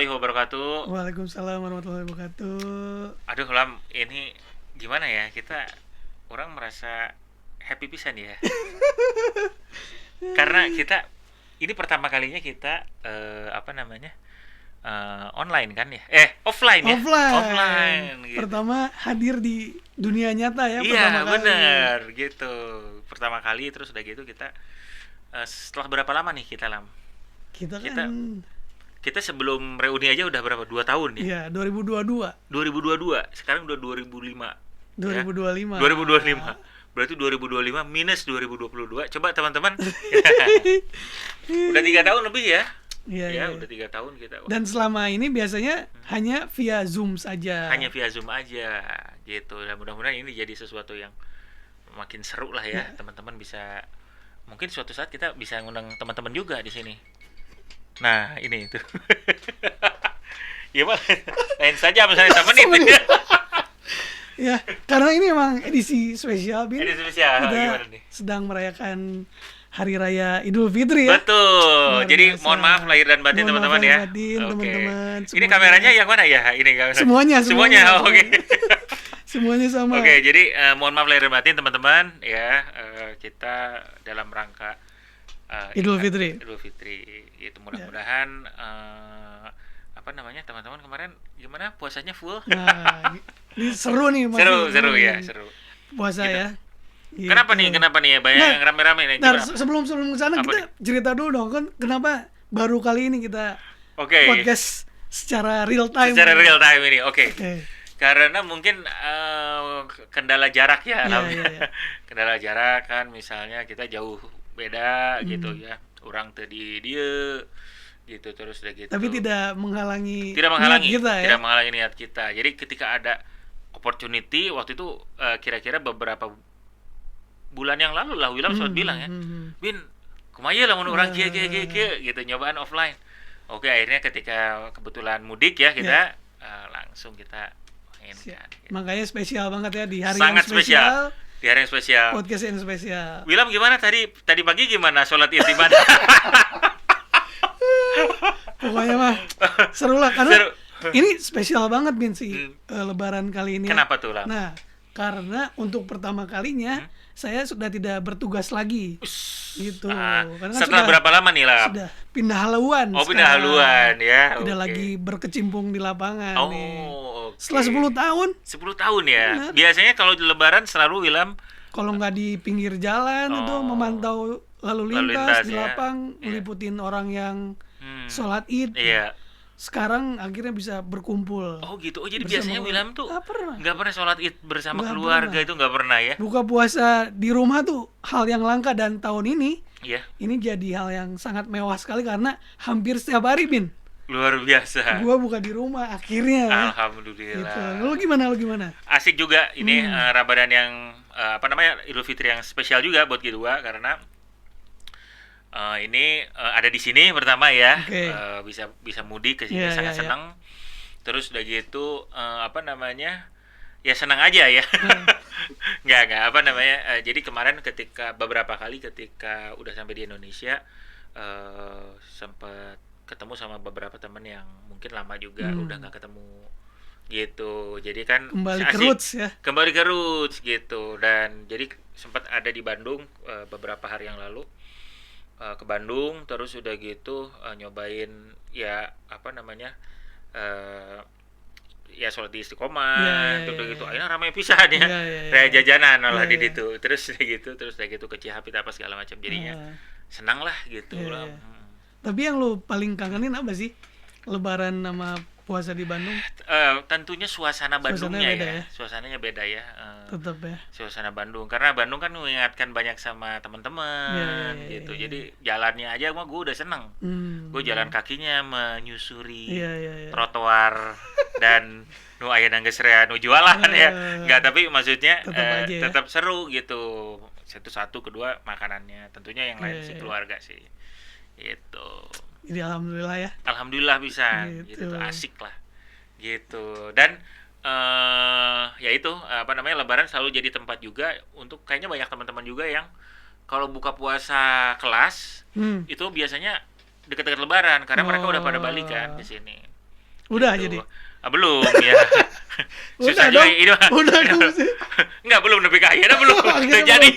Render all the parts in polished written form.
warahmatullahi wabarakatuh. Waalaikumsalam warahmatullahi wabarakatuh. Aduh Lam, ini gimana ya, kita orang merasa happy pisan ya. Karena kita ini pertama kalinya kita online kan ya? Offline ya? Offline gitu. Pertama hadir di dunia nyata ya. Iya pertama kali. bener gitu. Pertama kali, terus udah gitu kita setelah berapa lama nih kita Lam? Kita Kita- kan Kita sebelum reuni aja udah berapa? 2 tahun ya? iya 2022 2022, sekarang udah 2005. 2025. 2025. Berarti 2025 minus 2022. Coba teman-teman. Udah 3 tahun lebih ya. Iya, Ya, iya. udah 3 tahun kita. Dan selama ini biasanya hanya via Zoom saja. Hanya via Zoom aja gitu. Dan mudah-mudahan ini jadi sesuatu yang makin seru lah ya. Teman-teman bisa, mungkin suatu saat kita bisa ngundang teman-teman juga di sini. Nah, ini itu. Gimana? Lain saja misalnya temenin. Ya, karena ini emang edisi spesial, Bin. Ini spesial Kita gimana nih? sedang merayakan Hari Raya Idul Fitri ya. Betul. Luar Jadi biasa. mohon maaf lahir dan batin Mohon teman-teman maaf ya. lahir batin, Oke. teman-teman. Ini Semuanya. kameranya yang mana ya? Ini kamera. Semuanya. Oke. Semuanya sama. Oke, jadi mohon maaf lahir dan batin teman-teman ya. Kita dalam rangka Idul Fitri. Idul Fitri. Itu mudah-mudahan teman-teman kemarin gimana puasanya full? Nah, ini seru nih masih Seru nih. ya, seru. Puasa Gitu. ya. Kenapa Gitu. nih ya? Banyak Nah, yang rame-rame nih. Ntar Gimana? sebelum kesana Apa kita cerita dulu dong kan kenapa baru kali ini kita Oke. podcast secara real time. Secara real time ini. Oke. Oke. Karena mungkin kendala jarak ya, Iya, Lam. iya, iya. Kendala jarak kan, misalnya kita jauh beda gitu Hmm. ya, orang tadi dia gitu, terus udah gitu. Tapi tidak menghalangi Tidak menghalangi niat kita ya. tidak menghalangi niat kita. Jadi ketika ada opportunity waktu itu, kira-kira beberapa bulan yang lalu lah Wilam sempat bilang ya, Bin, kumaha lah mun urang kieu gitu, nyobaan offline. Oke, akhirnya ketika kebetulan mudik ya kita langsung kita mainkan. Gitu. Makanya spesial banget ya di hari Sangat yang spesial. Di hari yang spesial. Podcast yang spesial. Wilam gimana tadi pagi gimana sholat id di mana? Pokoknya mah seru lah karena Seru. ini spesial banget Bin sih Lebaran kali ini. Kenapa tuh Lam? Nah, karena untuk pertama kalinya saya sudah tidak bertugas lagi. Gitu. Karena kan Setelah berapa lama nih Lam? sudah pindah haluan. Oh, pindah sekarang. haluan ya. Tidak oke. lagi berkecimpung di lapangan Oh, nih. oke. Setelah 10 tahun 10 tahun ya. Benar. Biasanya kalau di lebaran selalu Wilam kalau nggak di pinggir jalan itu memantau lalu lintas di ya. lapang, Iya. meliputin orang yang Hmm. sholat id. Iya. Sekarang akhirnya bisa berkumpul. Oh gitu. Oh jadi Bersama biasanya Wilam tuh Nggak pernah. nggak pernah sholat id bersama Nggak keluarga, pernah. itu nggak pernah ya? Buka puasa di rumah tuh hal yang langka dan tahun Iya. ini jadi hal yang sangat mewah sekali karena hampir setiap hari Bin Luar biasa. gua buka di rumah akhirnya ya. Alhamdulillah. Gitu. Lu gimana? Asik juga ini Ramadan yang Idul Fitri yang spesial juga buat kita karena ini ada di sini pertama ya. Oke. Bisa mudik ke sini Iya, sangat iya, iya. senang. Terus udah gitu ya senang aja ya. Nggak jadi kemarin beberapa kali ketika udah sampai di Indonesia sempat ketemu sama beberapa temen yang mungkin lama juga udah nggak ketemu gitu. Jadi kan Kembali ke asik. roots ya. Kembali ke roots gitu. Dan jadi sempat ada di Bandung beberapa hari yang lalu, ke Bandung, terus udah gitu nyobain ya ya sholat di Istiqomah, Iya, terus udah iya, gitu iya. akhirnya ramai pisan ya. Iya, iya, Raya iya. jajanan malah Iya, di iya. situ. Terus udah gitu ke Cihapit apa segala macam, jadinya Ah, senang lah gitu iya, lah. iya. Tapi yang lu paling kangenin apa sih? Lebaran sama puasa di Bandung? Tentunya suasana Bandungnya Suasananya beda ya. ya? Suasananya beda ya. Tetap ya. Suasana Bandung, karena Bandung kan mengingatkan banyak sama teman-teman Iya, iya, gitu. iya. Jadi jalannya aja mah gue udah seneng. Gue jalan kakinya menyusuri Iya, iya, iya. trotoar dan nu aya geus rea nu jualan ya. Enggak, tapi maksudnya Tetap aja ya. tetap seru gitu. Satu, kedua makanannya. Tentunya yang lain Iya, sih iya. keluarga sih. Gitu. Jadi alhamdulillah ya. Alhamdulillah bisa gitu, Gitu. tuh asik lah gitu. Dan ya itu Lebaran selalu jadi tempat juga untuk kayaknya banyak teman-teman juga yang kalau buka puasa kelas Hmm. itu biasanya deket-deket Lebaran karena mereka udah pada balik kan Oh. ke sini Udah gitu. jadi. Belum ya. Udah juga dong. ini mah. Udah dong sih. Enggak, belum tapi akhirnya belum. Akhirnya Udah jadi.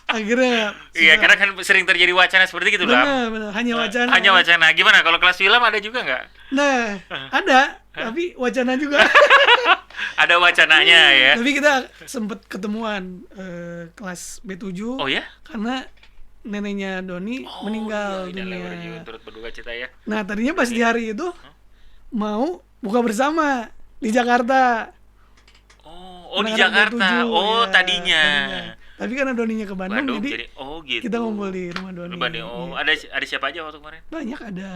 Akhirnya. Iya, susah. karena kan sering terjadi wacana seperti gitu lah. Benar, hanya wacana. Hanya wacana. Gimana kalau kelas film ada juga nggak? Nah, ada, tapi wacana juga. Ada wacananya ya. Tapi kita sempet ketemuan kelas B7. Oh ya? Karena neneknya Doni meninggal iya, dunia. turut berduka cita ya. Nah, tadinya pas di hari itu mau buka bersama di Jakarta. Oh di Anak-anak Jakarta. B7, Oh ya, tadinya. Tapi karena Doninya ke Bandung, jadi oh gitu. kita ngumpul di rumah Doni. Oh, Iya. ada siapa aja waktu kemarin? Banyak, ada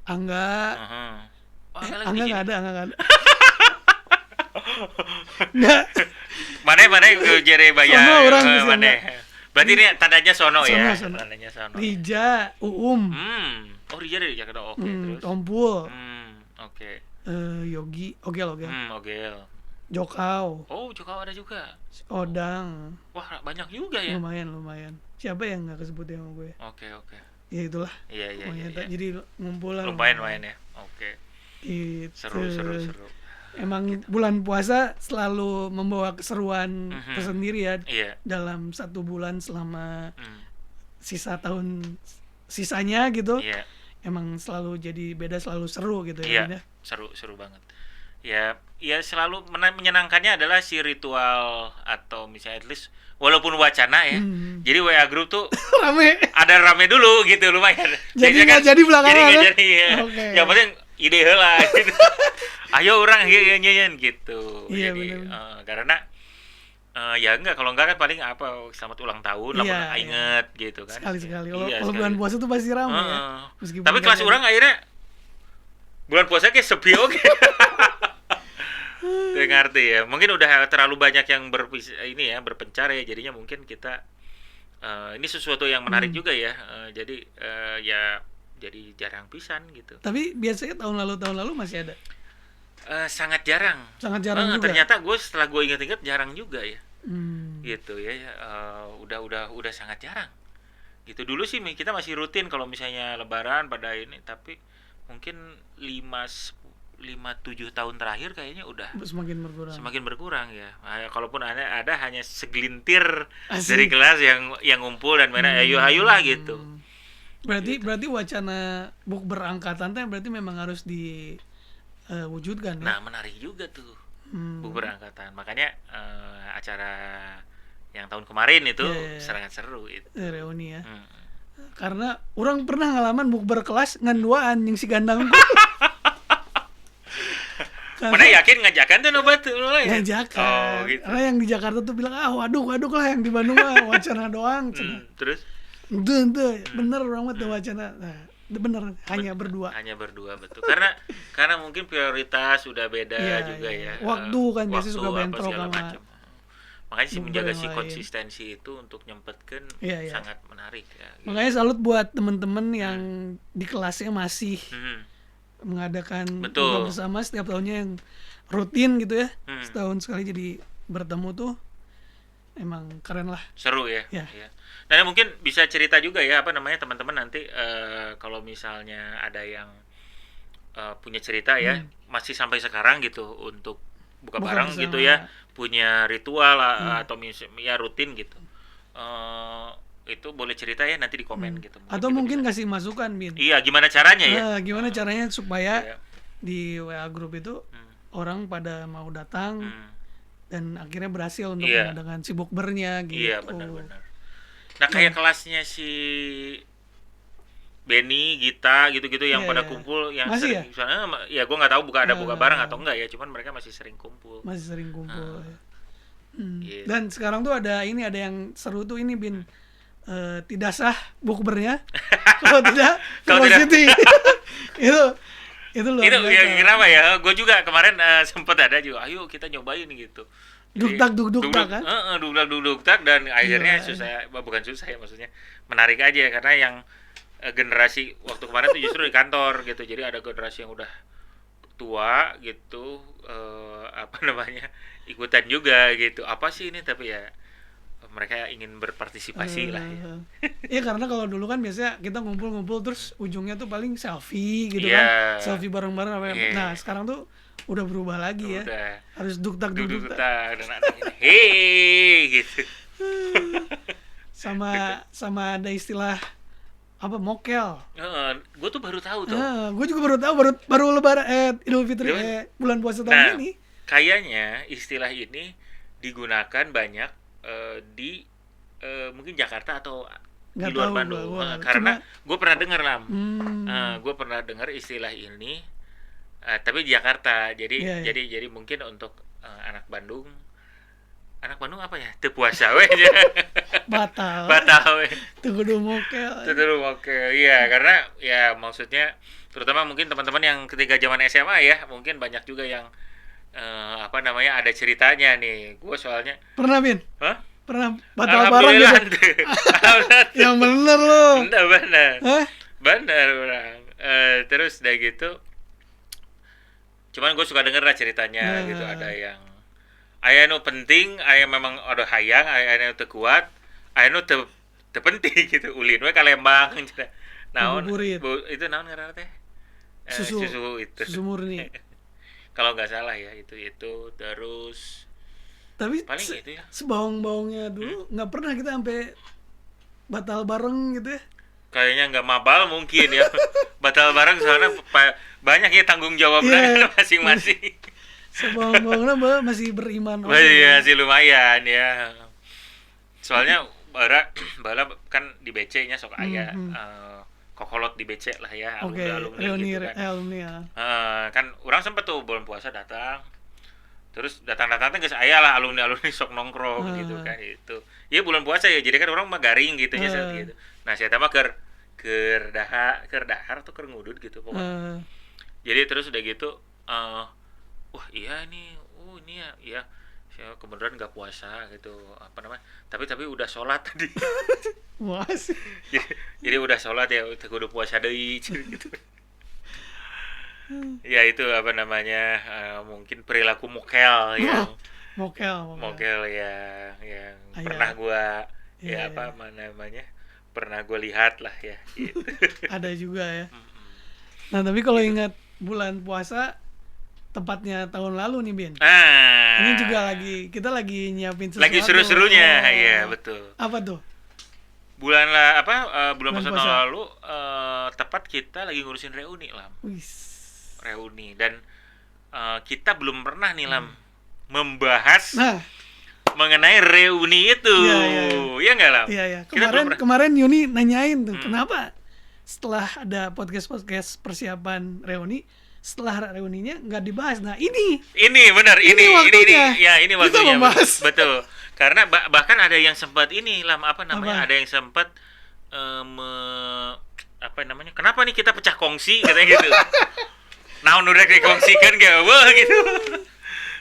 Angga. Oh, Angga nggak ada. Nggak. Mana jere bayar. Sono orang di mana? sana. Berarti ini tandanya sono ya. Sono. Tandanya sono. Rija, Uum, Oh Rija dari Jakarta. Oke, terus. Tompul, Oke. Yogi, Ogel, Ogel. Jokau, Oh, Jokau ada juga. Odang. Wah, banyak juga ya. Lumayan. Siapa yang nggak kesebut ya sama gue? Oke. Ya itulah. Iya. Jadi ngumpul lah. Lumayan ya. Oke. Gitu. Seru. Emang bulan puasa selalu membawa keseruan tersendiri ya. Iya. Dalam 1 bulan selama sisanya gitu. Iya. Emang selalu jadi beda, selalu seru gitu ya. Iya. Seru banget. Ya selalu menyenangkannya adalah si ritual atau misalnya at least walaupun wacana ya. Jadi WA group tuh rame. Ada rame dulu gitu lumayan. Jadi nggak jadi belakangan. Jadi nggak jadi. Ya. Okay. Yang penting ide heula gitu. Ayo orang nyanyian gitu. Iya, jadi bener. karena ya enggak, kalau enggak kan paling apa selamat ulang tahun lah inget gitu kan. Sekali-sekali. Kalau bulan puasa tuh pasti ramai ya. Meskipun tapi kelas orang akhirnya bulan puasa kayak sepi oke. Saya ngerti ya. Mungkin udah terlalu banyak yang berpencar ya. Jadinya mungkin kita ini sesuatu yang menarik juga ya. Jadi jadi jarang pisan gitu. Tapi biasanya tahun lalu masih ada. Sangat jarang juga. Ternyata setelah gue ingat-ingat jarang juga ya. Gitu ya. Udah sangat jarang. Gitu dulu sih kita masih rutin kalau misalnya lebaran pada ini, tapi mungkin 5-7 tahun terakhir kayaknya udah semakin berkurang ya. Kalaupun ada hanya segelintir dari kelas yang ngumpul dan mana ayolah gitu. Berarti wacana bukber angkatan teh berarti memang harus diwujudkan ya. Nah, menarik juga tuh bukber angkatan. Makanya acara yang tahun kemarin itu sangat seru itu. Reuni ya. Karena orang pernah ngalaman bukber kelas ngan duaan yang si gandang. Mana yakin ngajakan tuh nobat mulai? Ngajakan. Gitu. Karena yang di Jakarta tuh bilang waduk lah, yang di Bandung mah wacana doang. Terus? Itu bener banget tuh wacana. Nah, bener hanya berdua betul. Karena mungkin prioritas udah beda juga ya. Waktu kan biasanya suka bentrok sama. Makanya sih menjaga si konsistensi itu untuk nyempetkan sangat menarik ya. Gitu. Makanya salut buat teman-teman yang di kelasnya masih mengadakan buka bersama setiap tahunnya yang rutin gitu ya. Setahun sekali jadi bertemu tuh emang keren lah. Seru ya. Dan mungkin bisa cerita juga ya teman-teman nanti kalau misalnya ada yang punya cerita ya masih sampai sekarang gitu untuk buka bareng gitu ya, punya ritual atau ya rutin gitu. Itu boleh cerita ya nanti di komen gitu. Atau mungkin kasih masukan, Bin. Iya, gimana caranya ya? Gimana caranya supaya di WA group itu orang pada mau datang dan akhirnya berhasil untuk mengadakan si bukbernya gitu. Iya, benar. Nah, kayak kelasnya si Benny, Gita gitu-gitu yang pada kumpul yang masih sering sana ya gue nggak tahu ada buka bareng atau enggak ya, cuman mereka masih sering kumpul. Gitu. Dan sekarang tuh ada yang seru tuh ini, Bin. Tidak sah bukbernya kalau tidak City. itu loh. Itu ya kenapa ya? Gue juga kemarin sempat ada juga. Ayo kita nyobain gitu. Duk-tak kan? Duk-tak dan akhirnya bukan susah ya, maksudnya menarik aja karena yang generasi waktu kemarin tuh justru di kantor gitu. Jadi ada generasi yang udah tua gitu ikutan juga gitu. Apa sih ini, tapi ya mereka ingin berpartisipasi lah ya. Iya karena kalau dulu kan biasanya kita ngumpul-ngumpul terus ujungnya tuh paling selfie gitu Iya. kan, selfie bareng-bareng apa. Iya. Nah sekarang tuh udah berubah lagi ya, Udah. harus duduk Duduk tak dan hei gitu. sama ada istilah apa mokel. Gue tuh baru tahu tuh. Gue juga baru tahu baru lebaran Idul Fitri bulan puasa tahun ini. Kayaknya istilah ini digunakan banyak di mungkin Jakarta atau di luar Bandung. Karena gue pernah dengar gue pernah dengar istilah ini, tapi di Jakarta. Jadi mungkin untuk anak Bandung apa ya? Teu puasa we. Batal we. Teu kudu mokel. Iya, karena ya maksudnya terutama mungkin teman-teman yang ketika zaman SMA ya, mungkin banyak juga yang ada ceritanya nih. Gue soalnya pernah Bin? Hah? Pernah batal bareng gitu? Yang bener lo. Bener. Hah? Bener orang. Terus udah gitu. Cuman gue suka denger lah ceritanya gitu. Ada yang aya nu penting, aya memang ada hayang, aya nu teu kuat, aya nu teu penting gitu. Ulin we ka Lembang. Naon? Itu naon ngaranna teh? Susu itu. Susu murni. Kalau nggak salah ya itu terus. Tapi paling gitu ya. Sebawang-bawangnya dulu nggak pernah kita sampai batal bareng gitu ya. Kayaknya nggak mabal mungkin ya. Batal bareng soalnya banyak ya tanggung jawabnya masing-masing. Sebawang-bawangnya masih beriman. Masih lumayan ya. Soalnya bala kan di BC-nya sok aya kokolot di BC lah ya, alumni gitu kan. Alumni ya. Kan orang sempet tuh bulan puasa datang. Terus datang-datang geus aya lah alumni sok nongkrong gitu kan itu. Iya bulan puasa ya, jadi kan orang mah garing gitu nya gitu. Nah, saya mah keur dahar atau keur ngudud gitu pokoknya. Jadi terus udah gitu wah iya nih, ini ya saya kebetulan nggak puasa gitu tapi udah sholat tadi. Wah sih. Jadi udah sholat ya, udah puasa deui gitu. Ya itu mungkin perilaku mokel yang mokel yang pernah gua pernah gua lihat lah ya gitu. Ada juga ya. Nah tapi kalau ingat bulan puasa tepatnya tahun lalu nih Bin. Ini juga kita lagi nyiapin sesuatu. Lagi seru-serunya, ya betul. Apa tuh? Bulan puasa tahun lalu tepat kita lagi ngurusin reuni Lam. Reuni dan kita belum pernah nih Lam membahas mengenai reuni itu. Iya nggak Lam? Iya. Kemarin Yuni nanyain tuh kenapa setelah ada podcast persiapan reuni, setelah reuninya nggak dibahas. Nah ini benar ini waktunya kita membahas. Betul. Karena bahkan ada yang sempat ada yang sempat kenapa nih kita pecah kongsi katanya gitu. Naon udah dikongsikan gak wah gitu.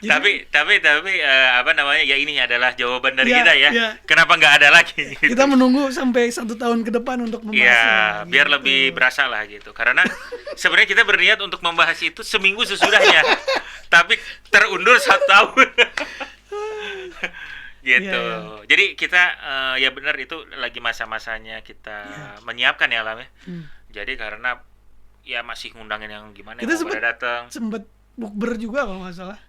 Jadi, tapi ya ini adalah jawaban dari kita ya. Kenapa nggak ada lagi? Gitu. Kita menunggu sampai 1 tahun ke depan untuk membahasnya. Ya, biar lebih berasa lah gitu. Karena sebenarnya kita berniat untuk membahas itu seminggu sesudahnya, tapi terundur 1 tahun. Gitu. Jadi kita ya benar itu lagi masa-masanya kita menyiapkan ya Lam ya. Jadi karena ya masih ngundangin yang gimana kita yang pada datang. Sempet bukber juga kalau nggak salah.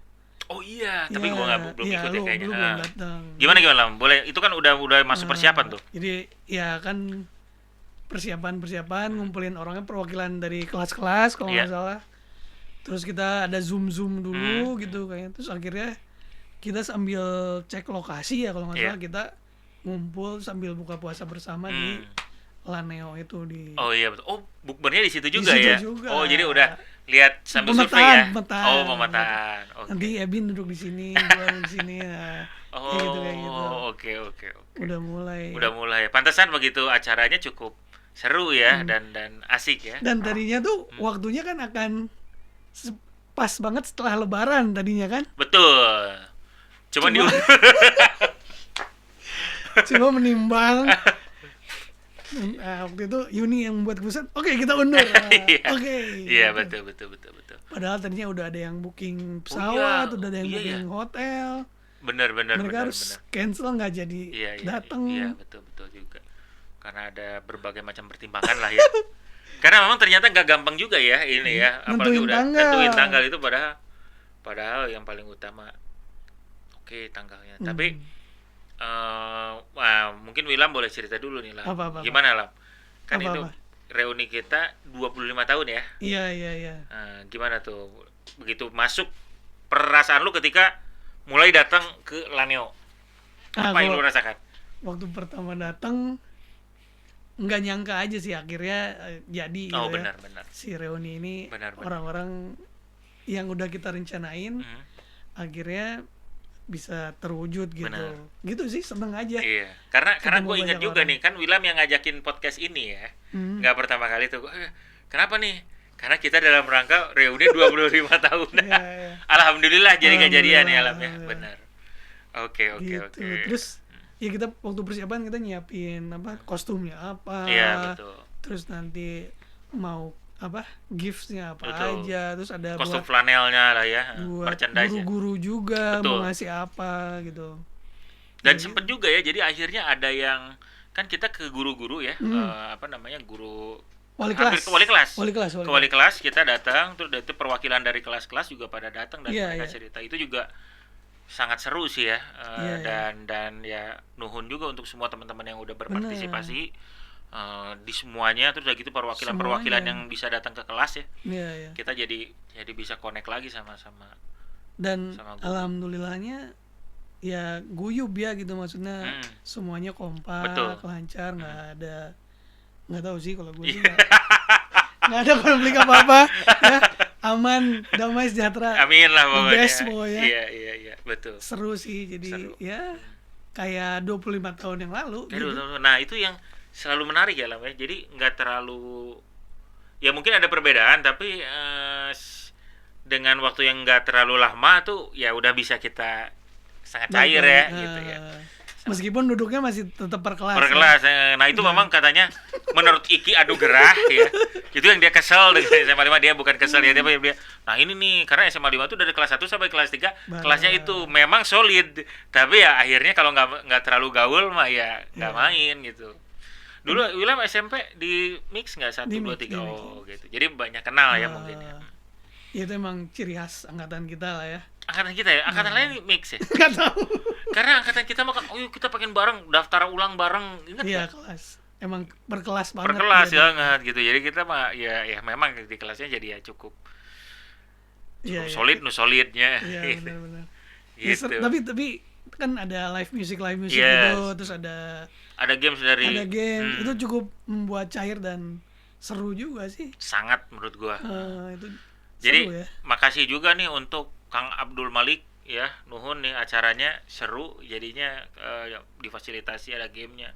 Oh iya, tapi gua belum ikut ya kayaknya. Belum datang. Gimana Lam? Boleh, itu kan udah masuk persiapan tuh. Jadi ya kan persiapan ngumpulin orangnya, perwakilan dari kelas-kelas kalau nggak salah. Terus kita ada zoom dulu gitu kayaknya. Terus akhirnya kita sambil cek lokasi ya kalau nggak salah, kita ngumpul sambil buka puasa bersama di Laneo itu di. Oh iya betul. Oh, bukbernya di situ juga di situ ya. Juga. Oh jadi udah lihat sambil survei ya. Pemetaan. Okay. Nanti Ebin duduk di sini, gua di sini. Nah, kayak gitu. Oke. Udah mulai. Pantesan begitu acaranya cukup seru ya dan asik ya. Dan tadinya tuh waktunya kan akan pas banget setelah Lebaran tadinya kan. Betul. Cuma menimbang. Waktu itu Yuni yang membuat keputusan, oke, kita undur. Iya, betul. Padahal tadinya udah ada yang booking pesawat, udah ada yang booking hotel. mereka harus cancel nggak jadi datang. Iya, betul juga. Karena ada berbagai macam pertimbangan lah ya. Karena memang ternyata nggak gampang juga ya ini ya, apalagi udah nentuin tanggal itu padahal yang paling utama tanggalnya. Tapi mungkin Wilam boleh cerita dulu nih lah. Gimana Lam? Kan itu reuni kita 25 tahun ya. Iya. Gimana tuh begitu masuk, perasaan lu ketika mulai datang ke Laneo? Apa yang lu rasakan? Waktu pertama datang nggak nyangka aja sih akhirnya jadi gitu benar. Si reuni ini orang-orang yang udah kita rencanain akhirnya bisa terwujud gitu. Gitu sih, seneng aja. Iya. Karena gue ingat juga nih, kan Wilam yang ngajakin podcast ini ya. Nggak pertama kali tuh. Kenapa nih? Karena kita dalam rangka reuni 25 tahun. Yeah. Alhamdulillah jadi kejadian ya Lam ya. Benar. Oke. Terus ya kita waktu persiapan kita nyiapin kostumnya apa. Iya, betul. Terus nanti mau gifts-nya apa aja, terus ada kostum flanelnya lah ya, merchandise. Guru-guru juga mau ngasih apa gitu. Dan sempet juga ya, jadi akhirnya ada yang kan kita ke guru-guru ya, guru wali kelas. Ke wali kelas kita datang, terus itu perwakilan dari kelas-kelas juga pada datang dan mereka cerita. Itu juga sangat seru sih ya. Dan ya nuhun juga untuk semua teman-teman yang udah berpartisipasi. Di semuanya, terus udah gitu perwakilan yang bisa datang ke kelas ya. Iya. Kita jadi bisa connect lagi sama dan alhamdulillahnya ya guyub ya gitu, maksudnya semuanya kompak, lancar, nggak tahu sih kalau gue nggak ada konflik apa ya, aman, damai, sejahtera. Amin lah pokoknya. Best pokoknya. Iya, betul. Seru sih, jadi ya kayak 25 tahun yang lalu gitu. Nah, itu yang selalu menarik ya Lam ya. Jadi nggak terlalu, ya mungkin ada perbedaan, tapi dengan waktu yang nggak terlalu lama tuh ya udah bisa kita sangat cair ya gitu ya. Meskipun duduknya masih tetap per kelas. Nah itu memang katanya menurut Iki adu gerah ya. Itu yang dia kesel dengan SMA 5, dia bukan kesel ya, dia nah ini nih karena SMA 5 itu dari kelas 1 sampai kelas 3 kelasnya itu memang solid, tapi ya akhirnya kalau nggak terlalu gaul mah ya nggak main gitu. Dulu Wilam SMP di mix nggak 1, 2, 3 gitu. Jadi banyak kenal ya mungkin ya. Itu emang ciri khas angkatan kita lah ya. Angkatan kita ya? Angkatan lain mix ya? Nggak tahu. Karena angkatan kita mah kan, kita pengen bareng, daftar ulang bareng, ingat iya, kelas. Emang berkelas banget. Berkelas banget gitu. Jadi kita mah ya memang di kelasnya jadi ya cukup solid, solidnya. Iya, benar-benar. Gitu. Ya, tapi kan ada live music gitu, terus ada games dari itu cukup membuat cair dan seru juga sih, sangat menurut gua. Itu jadi seru ya. Makasih juga nih untuk Kang Abdul Malik ya, nuhun nih, acaranya seru jadinya, difasilitasi, ada gamenya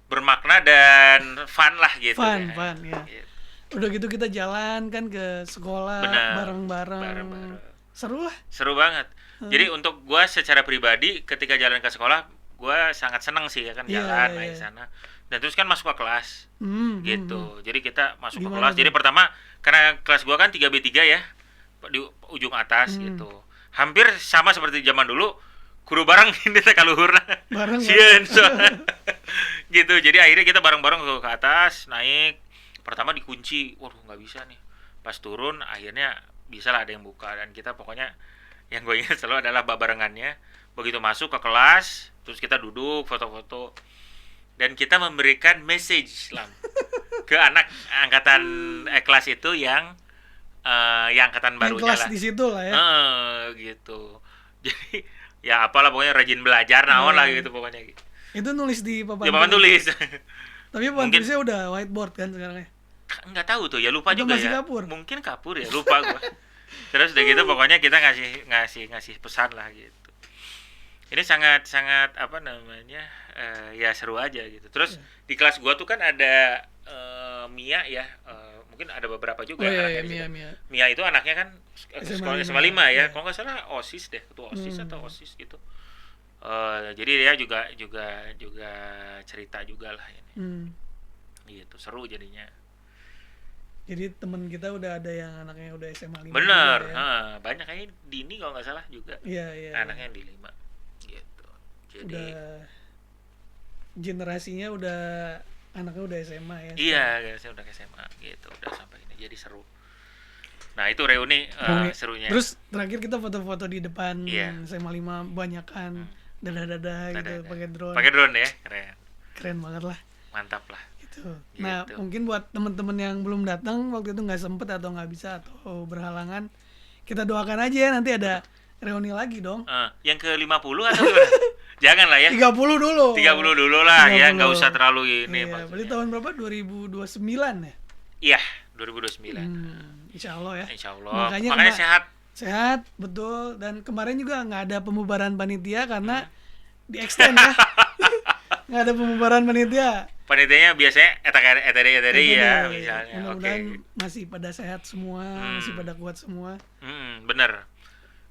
bermakna dan fun lah gitu. Fun ya. Gitu. Udah gitu kita jalan kan ke sekolah bareng-bareng. Seru banget. Jadi untuk gue secara pribadi ketika jalan ke sekolah, gue sangat seneng sih ya kan, jalan naik sana. Dan terus kan masuk ke kelas gitu. Jadi kita masuk ke kelas. Jadi pertama karena kelas gue kan 3B3 ya, di ujung atas gitu. Hampir sama seperti zaman dulu, guru bareng ini teh kaluhurna. Sieun gitu. Jadi akhirnya kita bareng-bareng ke atas, naik. Pertama dikunci. Waduh, enggak bisa nih. Pas turun akhirnya bisa lah ada yang buka, dan kita pokoknya yang gue ingat selalu adalah barengannya. Begitu masuk ke kelas, terus kita duduk foto-foto dan kita memberikan message lah ke anak angkatan kelas itu yang angkatan barunya kelas lah. Di situ lah ya. Gitu. Jadi ya apalah pokoknya rajin belajar naon lah gitu pokoknya gitu. Itu nulis di papan. Ya papan tulis. Tapi papan tulisnya udah whiteboard kan sekarang ya. Enggak tahu tuh ya, lupa juga ya. Kapur. Mungkin kapur ya, lupa gua. Terus udah gitu pokoknya kita ngasih pesan lah gitu. Ini sangat apa namanya, ya seru aja gitu. Terus di kelas gua tuh kan ada Mia ya, mungkin ada beberapa juga anaknya. Mia itu anaknya kan sekolah SMA 5 ya. Kalau nggak salah OSIS deh, ketua OSIS atau OSIS gitu. Jadi dia juga cerita juga lah ini. Gitu, seru jadinya. Jadi teman kita udah ada yang anaknya udah SMA 5. Bener, ya. Banyak kayaknya Dini kalau nggak salah juga. Iya. Anaknya di 5. Jadi udah generasinya udah anaknya udah SMA ya. iya, saya udah ke SMA gitu, udah sampai ini jadi seru. Nah, itu reuni serunya. Terus terakhir kita foto-foto di depan Iya. SMA 5 banyakan dadah-dadah gitu pakai drone. Pakai drone ya, keren. Keren banget lah. Mantap lah. Gitu. Nah, mungkin buat teman-teman yang belum datang waktu itu nggak sempet atau nggak bisa atau berhalangan, kita doakan aja ya nanti ada reuni lagi dong. Yang ke 50 atau gimana? Jangan lah ya. 30 dulu. 30 dulu lah 30. Ya, nggak usah terlalu ini. Iya, berarti tahun berapa? 2029 ya? Iya, 2029. Insya Allah ya. Insya Allah. Makanya sehat. Sehat, betul. Dan kemarin juga nggak ada pembubaran panitia karena di extend ya. Nggak ada pembubaran panitia. Panitianya biasanya ETD ya misalnya. Mudah-mudahan masih pada sehat semua, masih pada kuat semua. Bener.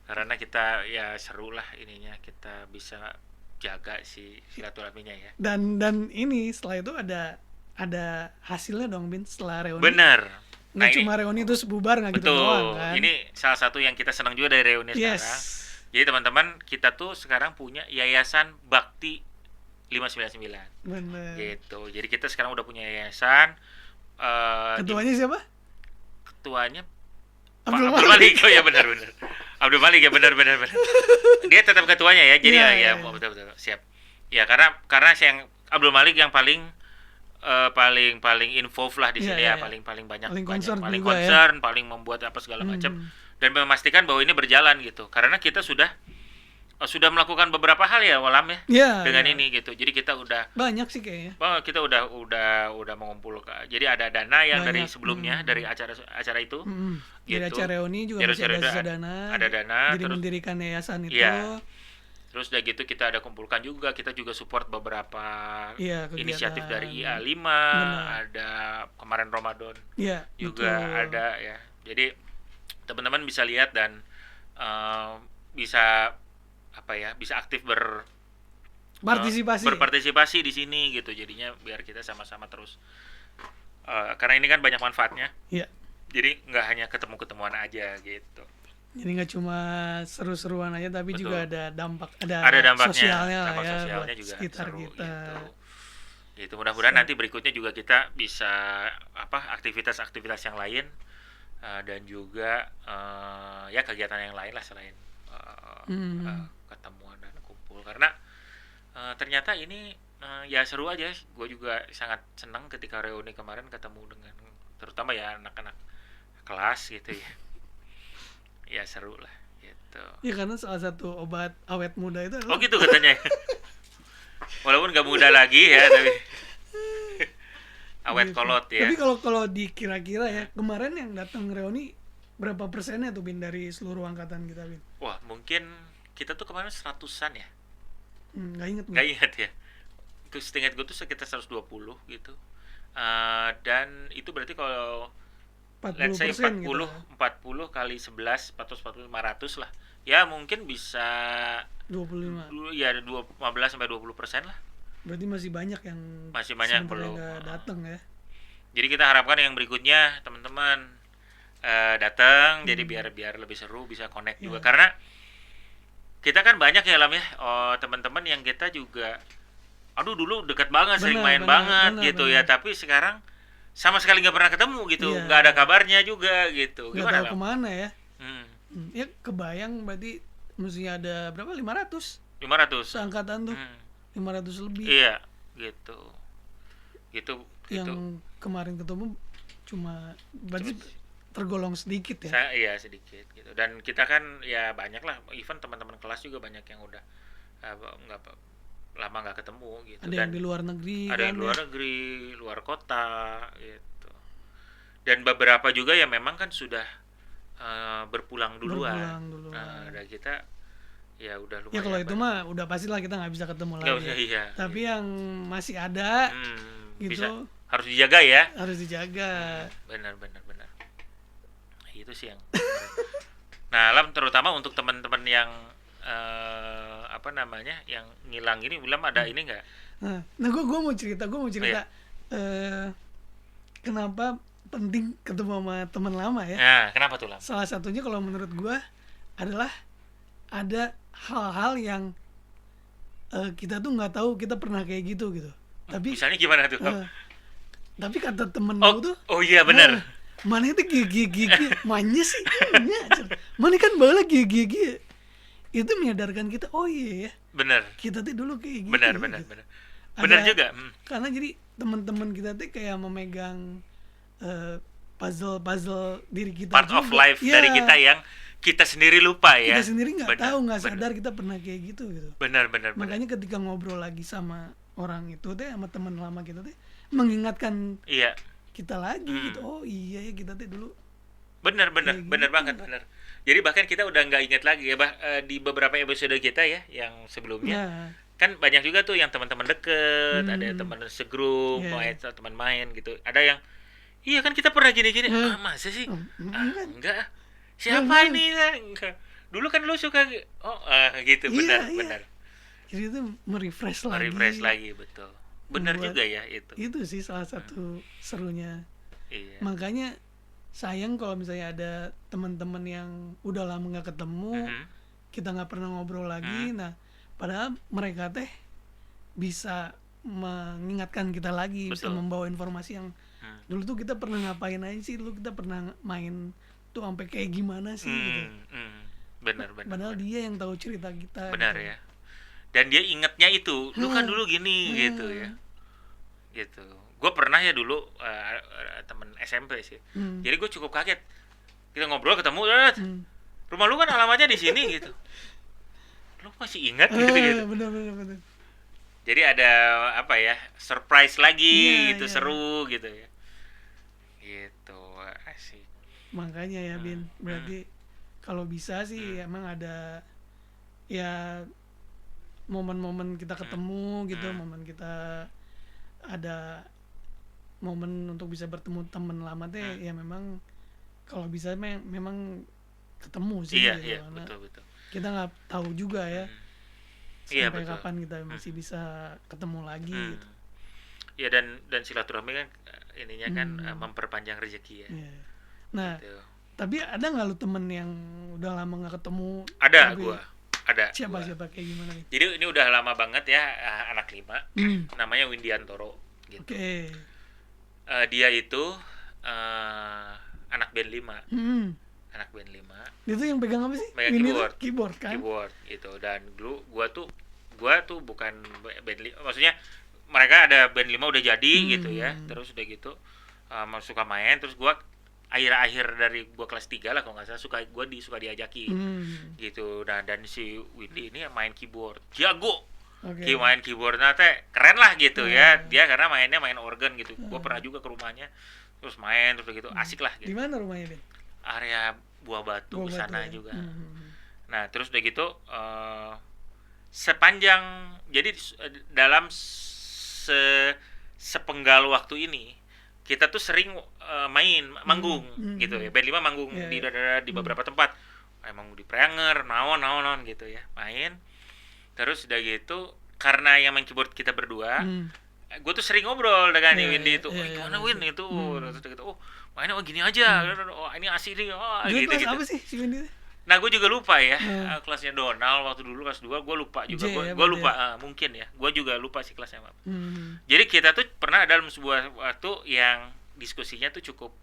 Karena kita ya seru lah ininya, kita bisa jaga si silaturahminya ya. Dan ini setelah itu ada hasilnya dong, Bin, setelah reuni. Bener. Nggak cuma reuni terus bubar nggak gitu doang kan. Ini salah satu yang kita senang juga dari reuni sekarang. Jadi teman-teman, kita tuh sekarang punya Yayasan Bakti 599. Bener. Gitu. Jadi kita sekarang udah punya yayasan. Ketuanya siapa? Ketuanya Abdul Malik. Oh ya benar. Abdul Malik ya benar. Dia tetap ketuanya ya. Jadi ya. Betul. Siap. Ya karena yang Abdul Malik yang paling involved lah di sini ya, paling banyak concern, paling membuat apa segala macam dan memastikan bahwa ini berjalan gitu. Karena kita sudah melakukan beberapa hal ya Walam ya dengan ini gitu. Jadi kita udah banyak sih kayaknya. Kita udah mengumpul. Jadi ada dana yang dari sebelumnya dari acara itu. Jadi acara reuni juga masih ada sisa dana. Ada dana. Jadi terus mendirikan yayasan itu. Iya. Terus udah gitu kita ada kumpulkan juga, kita juga support beberapa inisiatif dari IA5, ada kemarin Ramadan juga ada ya. Jadi teman-teman bisa lihat dan bisa aktif berpartisipasi di sini gitu. Jadinya biar kita sama-sama terus karena ini kan banyak manfaatnya. Iya. Jadi nggak hanya ketemu-ketemuan aja gitu. Jadi nggak cuma seru-seruan aja tapi juga ada dampaknya, sosialnya buat juga sekitar seru, kita. Gitu. Mudah-mudahan nanti berikutnya juga kita bisa aktivitas yang lain dan juga ya kegiatan yang lain lah selain ketemuan dan kumpul. Karena ternyata ini ya seru aja. Gue juga sangat senang ketika reuni kemarin ketemu dengan terutama ya anak-anak kelas gitu ya. Ya seru lah gitu. Ya karena salah satu obat awet muda itu adalah... Oh gitu katanya. Walaupun gak muda lagi ya tapi awet kolot ya. Tapi kalau dikira-kira ya kemarin yang datang reuni berapa persennya tuh Bin dari seluruh angkatan kita Bin? Wah mungkin kita tuh kemarin 100-an ya. Nggak ingat ya. Setingkat gue tuh sekitar 120 gitu. Dan itu berarti kalau 40% let's say 40 gitu. 40 kali 11 440 500 lah. Ya mungkin bisa 25. Ya 15 sampai 20% lah. Berarti masih banyak yang belum datang ya. Jadi kita harapkan yang berikutnya teman-teman datang jadi biar lebih seru, bisa connect juga karena kita kan banyak ya Lam ya. Teman-teman yang kita juga dulu dekat banget, sering main banget gitu ya, tapi sekarang sama sekali nggak pernah ketemu gitu, nggak ada kabarnya juga gitu. Nggak tahu kemana ya. Ya kebayang berarti mestinya ada berapa? 500 seangkatan tuh. 500 lebih. Iya gitu. Yang kemarin ketemu cuma berarti tergolong sedikit ya. Iya sedikit gitu. Dan kita kan ya banyak lah, even teman-teman kelas juga banyak yang udah lama nggak ketemu gitu. Ada yang di luar negeri, luar kota gitu. Dan beberapa juga ya memang kan sudah berpulang duluan. Dan kita ya udah lumayan. Ya kalau itu mah udah pastilah kita nggak bisa ketemu lagi. Iya. Tapi yang masih ada gitu harus dijaga ya. Harus dijaga. Benar. Itu sih yang. Nah, Lam terutama untuk teman-teman yang yang ngilang ini, Lam ada ini nggak? Nah, gue mau cerita. Kenapa penting ketemu sama teman lama ya? Nah, kenapa tuh Lam? Salah satunya kalau menurut gue adalah ada hal-hal yang kita tuh nggak tahu kita pernah kayak gitu. Tapi Misalnya gimana tuh? tapi kata temen Oh, gue tuh, oh iya benar. mana itu gigi mainnya sih, mana kan bala gigi itu menyadarkan kita, oh iya ya, Benar. kita tuh dulu kayak gitu. Benar. Benar juga. Karena jadi teman-teman kita tuh kayak memegang puzzle diri kita Part juga. of life Ya, dari kita yang kita sendiri lupa ya. kita sendiri nggak Benar, tahu, nggak benar. sadar kita pernah kayak gitu. Benar. Makanya ketika ngobrol lagi sama orang itu teh, sama teman lama kita teh, mengingatkan Iya. kita lagi gitu. Oh iya ya, kita teh dulu. Benar Kayak banget. Jadi bahkan kita udah nggak ingat lagi ya, di beberapa episode kita ya yang sebelumnya. Nah, Kan banyak juga tuh yang teman-teman deket, ada teman segrup, Yeah. teman main gitu. Ada yang iya kan kita pernah gini-gini. Masa sih? enggak. Enggak. Siapa Enggak. ini? Enggak. Dulu kan lu suka gitu, Iya, benar. Jadi itu merefresh lagi. Refresh lagi, betul. Benar Membuat- juga ya itu. Itu sih salah satu serunya. Iya. Makanya sayang kalau misalnya ada teman-teman yang udah lama nggak ketemu, Mhm. kita nggak pernah ngobrol lagi. Nah, padahal mereka teh bisa mengingatkan kita lagi, bisa Betul. membawa informasi yang dulu tuh kita pernah ngapain aja sih, dulu kita pernah main tuh sampai kayak gimana sih gitu. Benar. Padahal dia yang tahu cerita kita. Benar gitu. ya. Dan dia ingetnya itu, lu kan dulu gini gitu ya. Gitu. Gue pernah ya dulu temen SMP sih. Jadi gue cukup kaget. Kita ngobrol ketemu, rumah lu kan alamatnya di sini gitu. Lu masih ingat gitu. Bener. Jadi ada apa ya, surprise lagi Iya, gitu, iya. seru gitu ya. Gitu, asik. Makanya ya Bin, berarti kalau bisa sih emang ada ya momen-momen kita ketemu gitu, momen kita ada momen untuk bisa bertemu teman lama teh, ya memang kalau bisa memang ketemu sih Iya, gitu, iya, karena betul. kita nggak tahu juga ya Iya, sampai betul. kapan kita masih bisa ketemu lagi gitu. Ya dan silaturahmi kan ininya kan memperpanjang rezeki ya. Iya. Nah, Gitu. tapi ada nggak lu temen yang udah lama nggak ketemu? Ada tapi gua. Ada. Siapa gua. kayak gimana nih? Jadi ini udah lama banget ya, anak 5. Namanya Windiantoro gitu. Oke. Dia itu anak band 5. Anak band 5. Itu yang pegang apa sih? Pegang Ini keyboard. Keyboard kan? Keyboard gitu. Dan dulu gua tuh bukan band 5, maksudnya mereka ada band 5 udah jadi gitu ya. Terus udah gitu suka main, terus gua akhir-akhir dari gua kelas 3 lah kalau nggak salah, suka diajakin gitu. Dan si Windy ini main keyboard jago. Oke. Main keyboardnya teh keren lah gitu ya. Dia karena main organ gitu. Gua pernah juga ke rumahnya, terus main terus gitu, asik lah Di gitu. mana rumahnya, Bin? Area Buah Batu Buah Batu sana ya? juga. Nah terus udah gitu sepanjang jadi dalam sepenggal waktu ini kita tuh sering main manggung gitu ya. Band 5 manggung Yeah, di beberapa tempat. Emang di Preanger, naon gitu ya. Main. Terus udah gitu karena yang main keyboard kita berdua, gue tuh sering ngobrol dengan Windy itu. Gimana Win itu? Terus udah gitu, mainnya gini aja. Ini asik nih. Dia Gitu. kelas apa sih si Windy? Nah, gue juga lupa ya. Kelasnya Donald waktu dulu kelas 2, gue lupa juga. J ya, Gue lupa, berarti mungkin ya. Gue juga lupa sih kelasnya apa. Hmm. Jadi kita tuh pernah dalam sebuah waktu yang diskusinya tuh cukup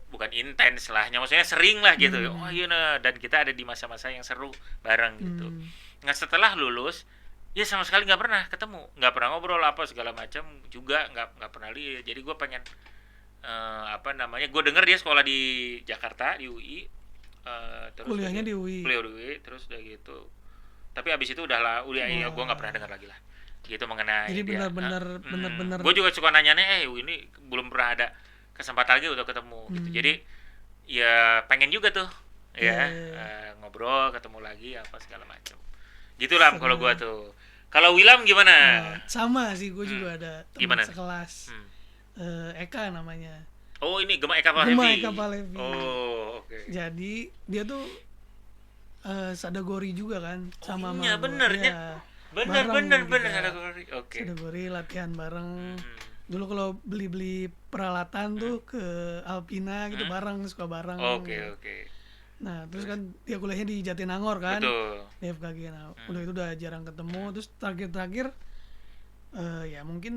bukan intens lah, maksudnya sering lah gitu. Oh iya nah, dan kita ada di masa-masa yang seru bareng gitu. Nah setelah lulus, ya sama sekali nggak pernah ketemu, nggak pernah ngobrol apa segala macam juga nggak pernah lihat. Jadi gue pengen gue denger dia sekolah di Jakarta di UI. Terus Kuliahnya di UI. Kuliah di UI, terus udah gitu. Tapi abis itu gue nggak pernah dengar lagi lah. Gitu mengenai Jadi dia. benar-benar Gue juga suka nanyanya, ini belum pernah ada kesempatan lagi udah ketemu gitu. Jadi ya pengen juga tuh ya ngobrol, ketemu lagi apa segala macam. Gitulah kalau gue tuh. Kalau Wilam gimana? Sama sih, gue juga ada teman Gimana? sekelas. Eka namanya. Oh ini Gema Eka Palevi. Gema Eka Palevi. Oh oke. Jadi dia tuh Sadagori juga kan, sama iya, gua. bener, Iya. Bener Bareng Sadagori. kita. Oke. Sadagori latihan bareng. Dulu kalau beli peralatan tuh ke Alpina gitu bareng, suka bareng. Oke. Nah, terus kan dia kuliahnya di Jatinangor kan. Betul. di FKG. Nah udah itu udah jarang ketemu. Terus terakhir ya mungkin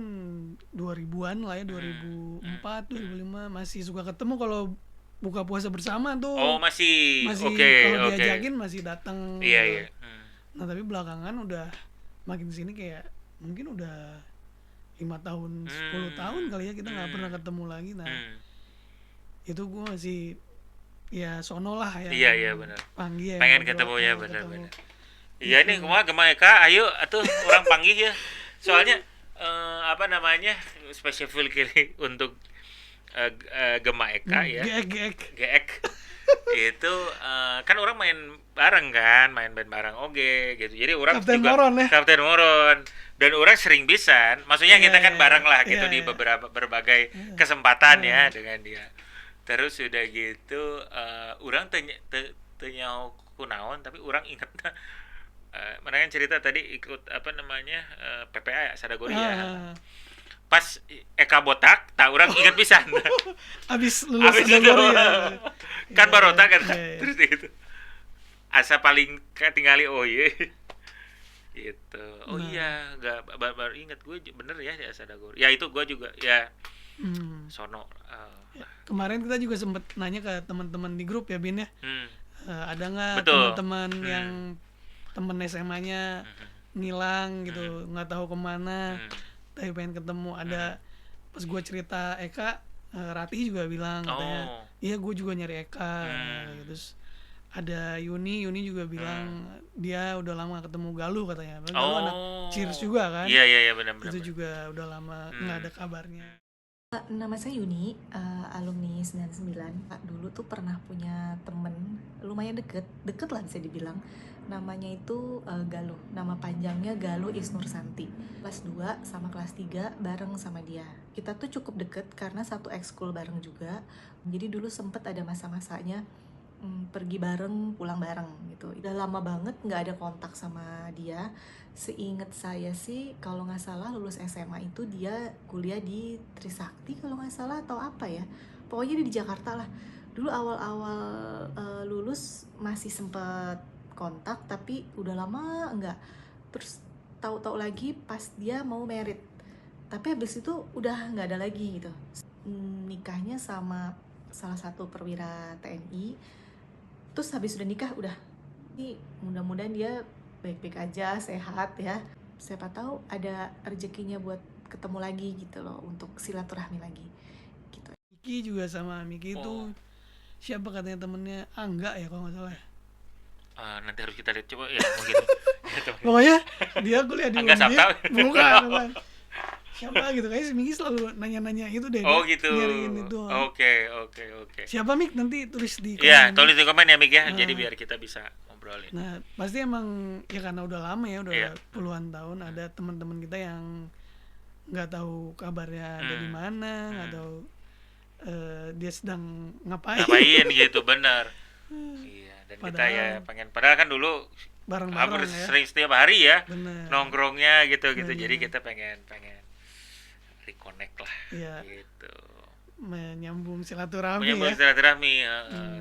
2000-an lah ya, 2004 2005 masih suka ketemu kalau buka puasa bersama tuh. Oh, masih kalau diajakin masih datang iya gitu. iya. Nah tapi belakangan udah makin sini kayak mungkin udah 5 tahun 10 tahun kali ya kita nggak pernah ketemu lagi. Nah itu gue masih ya sono lah ya. Iya benar. Panggil ya, pengen ketemu ya, benar. Iya nih kumaha Gema Eka, ayo atuh orang panggil ya. Soalnya apa namanya, spesial kiri untuk Gema Eka ya. Geek. Itu kan orang main bareng kan, main band bareng oge gitu. Jadi orang Kapten juga Moron, ya? Kapten Moron, dan orang sering pisan. Maksudnya kita kan bareng lah gitu di berbagai kesempatan ya dengan dia. Terus udah gitu orang tanya kunaon, tapi orang ingat mana kan cerita tadi ikut apa namanya PPA ya, Sadagori ya. Pas Eka botak, tak orang ingat pisan. Abis lulus Sadagori ya. Kan barota kan. Terus gitu. Asa paling ketinggali gitu. Oh iya, enggak baru ingat gue bener ya Sadagori. Ya itu gue juga ya sono. Kemarin kita juga sempet nanya ke teman-teman di grup ya Bin ya. Ada nggak Betul. teman-teman yang temen SMA-nya ngilang gitu, nggak tahu kemana, tapi pengen ketemu. Ada pas gue cerita Eka, Ratih juga bilang katanya, iya gue juga nyari Eka. Terus ada Yuni juga bilang dia udah lama gak ketemu Galuh katanya. Galuh anak Cheers juga kan. Iya benar. Itu juga udah lama nggak ada kabarnya. Nama saya Yuni, alumni 99. Dulu tuh pernah punya temen lumayan deket lah bisa dibilang. Namanya itu Galuh, nama panjangnya Galuh Isnur Santi. Kelas 2 sama kelas 3 bareng sama dia. Kita tuh cukup deket karena satu ekskul bareng juga. Jadi dulu sempet ada masa-masanya pergi bareng, pulang bareng gitu. Udah lama banget nggak ada kontak sama dia. Seingat saya sih kalau nggak salah lulus SMA itu dia kuliah di Trisakti kalau nggak salah atau apa ya. Pokoknya dia di Jakarta lah. Dulu awal-awal lulus masih sempet kontak, tapi udah lama enggak. Terus tahu-tahu lagi pas dia mau merit, tapi habis itu udah nggak ada lagi gitu. Nikahnya sama salah satu perwira TNI. Terus habis udah nikah udah. Ini mudah-mudahan dia baik-baik aja, sehat ya. Siapa tahu ada rezekinya buat ketemu lagi gitu loh, untuk silaturahmi lagi gitu. Miki juga sama Miki itu siapa katanya temennya Angga ya kalau nggak salah. Nanti harus kita lihat coba ya mungkin. Pokoknya dia kuliah di Angga Sapta. Bukan. Siapa gitu, kayaknya si Miki selalu nanya-nanya itu deh. Oh gitu. Nyariin itu. Oke. Siapa Mik, nanti tulis di komen. Iya, tulis di komen ya Mik ya. Jadi biar kita bisa ngobrolin. Nah, pasti emang ya karena udah lama ya, udah puluhan tahun ada teman-teman kita yang nggak tahu kabarnya ada di mana, nggak tahu dia sedang ngapain gitu, benar. Iya, dan padahal, kita ya pengen, padahal kan dulu bareng-bareng hampir ya, sering setiap hari ya. Bener. Nongkrongnya gitu. Jadi kita pengen reconnect lah gitu. Menyambung silaturahmi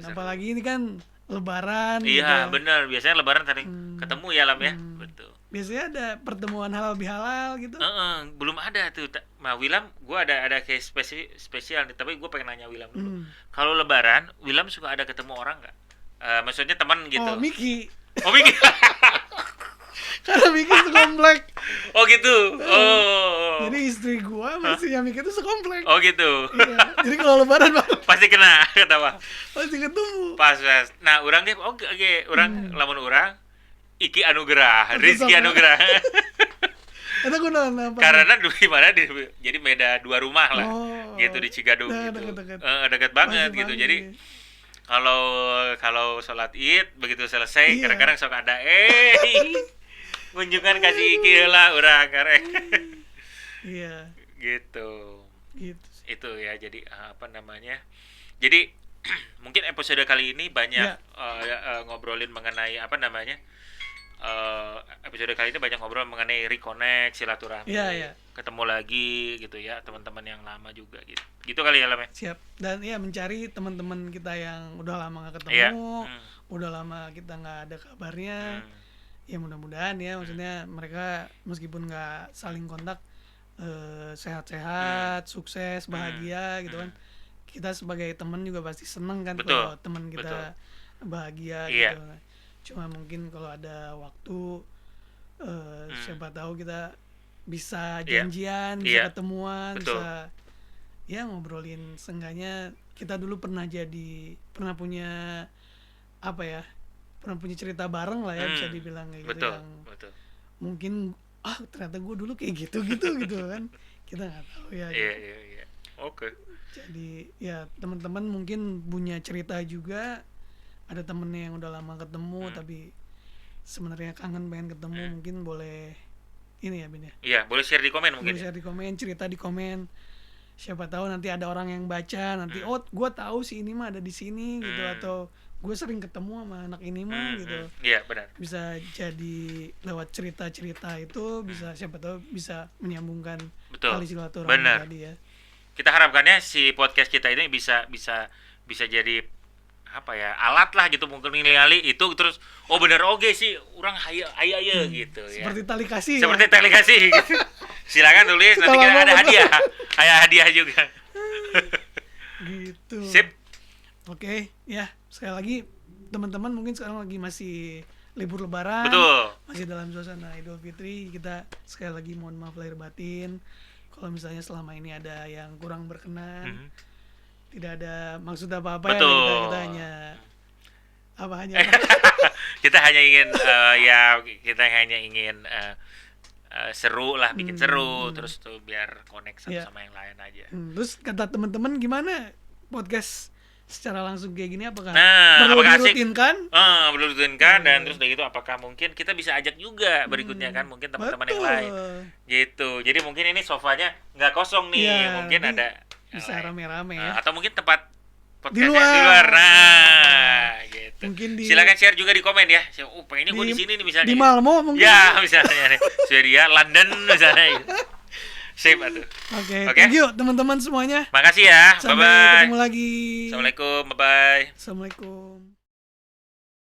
apalagi ini kan Lebaran. Iya benar, biasanya Lebaran sering ketemu ya Lam ya. Betul. Biasanya ada pertemuan halal bihalal gitu. Belum ada tuh. Wilam, gue ada case spesial nih, tapi gue pengen nanya Wilam dulu. Kalau Lebaran, Wilam suka ada ketemu orang nggak? Maksudnya teman gitu. Oh Miki. Karena Miki sekomplek. Oh gitu. Jadi istri gua masih yang Miki itu sekomplek. Oh gitu. Iya. Jadi kalau Lebaran pasti kena ketawa. Pasti ketemu. Pas. Nah, orang ge orang lamun orang Iki Anugerah, Rizky Anugerah. Itu gua apa? Karena dulu gimana jadi beda 2 rumah lah. Gitu di Cigadung gitu. Dekat banget gitu. Jadi kalau sholat Id begitu selesai kadang-kadang sok ada kunjungan kasih iki lah urang karek. Iya. Gitu. Itu ya, jadi apa namanya? Jadi mungkin episode kali ini banyak ngobrolin mengenai apa namanya? Episode kali ini banyak ngobrol mengenai reconnect, silaturahmi. Ketemu lagi gitu ya, teman-teman yang lama juga gitu. Gitu kali ya Lam ya. Siap. Dan mencari teman-teman kita yang udah lama gak ketemu, udah lama kita nggak ada kabarnya. ya mudah-mudahan ya, maksudnya mereka meskipun nggak saling kontak sehat-sehat, sukses, bahagia gitu kan. Kita sebagai teman juga pasti seneng kan kalau teman kita bahagia gitu. Cuma mungkin kalau ada waktu siapa tahu kita bisa janjian, bisa ketemuan, bisa ya ngobrolin. Seenggaknya kita dulu pernah punya apa ya, pernah punya cerita bareng lah ya, bisa dibilang kayak gitu, yang mungkin ternyata gue dulu kayak gitu kan, kita nggak tahu ya. Oke. Jadi ya teman-teman mungkin punya cerita juga, ada temennya yang udah lama ketemu tapi sebenarnya kangen pengen ketemu, mungkin boleh ini ya Bin ya. Iya, boleh share di komen mungkin. Boleh share di komen, cerita di komen. Siapa tahu nanti ada orang yang baca nanti, oh gue tahu si ini mah ada di sini gitu, atau gue sering ketemu sama anak ini mah gitu. Iya, benar. Bisa jadi lewat cerita-cerita itu bisa, siapa tahu bisa menyambungkan tali silaturahmi tadi ya. Kita harapkannya si podcast kita ini bisa jadi apa ya, alat lah gitu, mungkin nilai itu terus bener oke sih orang haya gitu ya. Seperti tali kasih. Seperti tali kasih gitu. Silakan tulis, nanti kita ada hadiah. Ada hadiah juga. Gitu. Sip. Oke, ya sekali lagi teman-teman mungkin sekarang lagi masih libur lebaran. Betul. Masih dalam suasana Idul Fitri, kita sekali lagi mohon maaf lahir batin kalau misalnya selama ini ada yang kurang berkenan. Tidak ada maksud apa-apa ya, kita hanya ingin seru lah, bikin seru, terus tuh biar connect sama yang lain aja. Terus kata teman-teman gimana podcast secara langsung kayak gini, apakah perlu dirutinkan? Perlu dirutinkan, dan terus udah gitu apakah mungkin kita bisa ajak juga berikutnya kan, mungkin teman-teman yang lain gitu. Jadi mungkin ini sofanya nggak kosong nih, mungkin ada bisa rame-rame ya. Atau mungkin tempat podcastnya di luar. Nah, gitu. Silakan share juga di komen ya. Pengennya gue di sini nih misalnya. Di Malmo mungkin. Ya, misalnya nih. Swedia, London misalnya gitu. Sip atuh. Oke. Thank you teman-teman semuanya. Makasih ya. Sampai ketemu lagi. Assalamualaikum. Bye-bye. Assalamualaikum.